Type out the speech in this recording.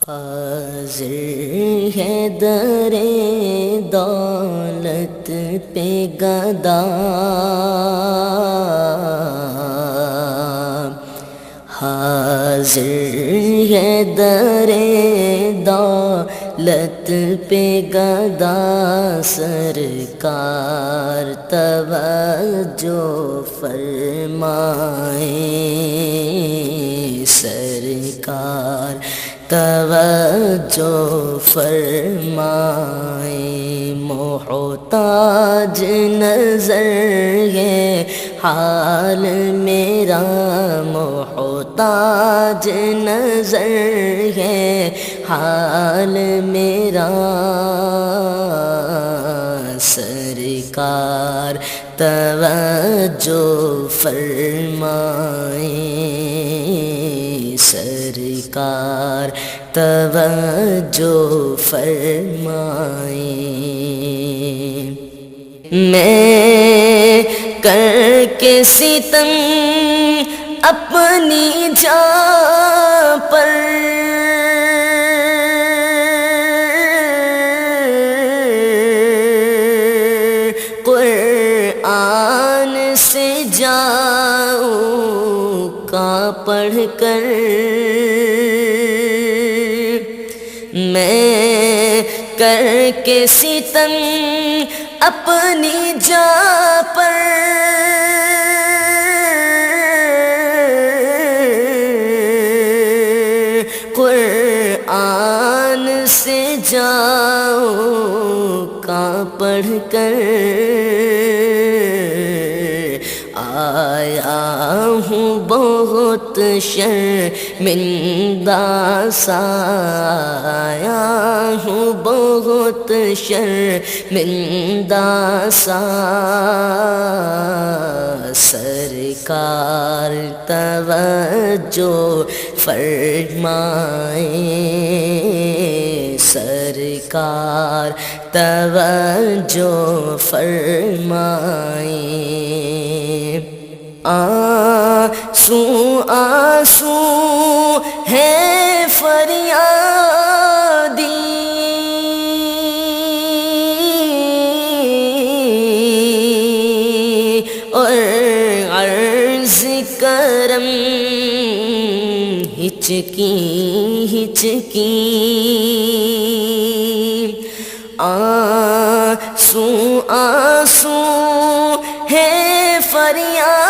حاضر ہے در دولت پہ گدا، حاضر ہے در دولت پہ گدا، سرکار توجہ فرمائیں، سرکار توجہ فرمائیں، محتاج نظر ہے حال میرا، محتاج نظر ہے حال میرا، سرکار توجہ فرمائیں، سرکار توجہ فرمائیں، میں کر کے ستم اپنی جان پر، قرآن سے جاؤں کا پڑھ کر، میں کر کے ستم اپنی جان پر، قرآن سے جاؤں کا پڑھ کر، آیا ہوں بہت شرمندہ سا، آیا ہوں بہت شرمندہ سا، سرکار توجہ فرمائیں، سرکار توجہ فرمائیں، آنسو آنسو ہے فریادی، اور عرض کرم ہچکی ہچکی، آنسو آنسو ہے فریاد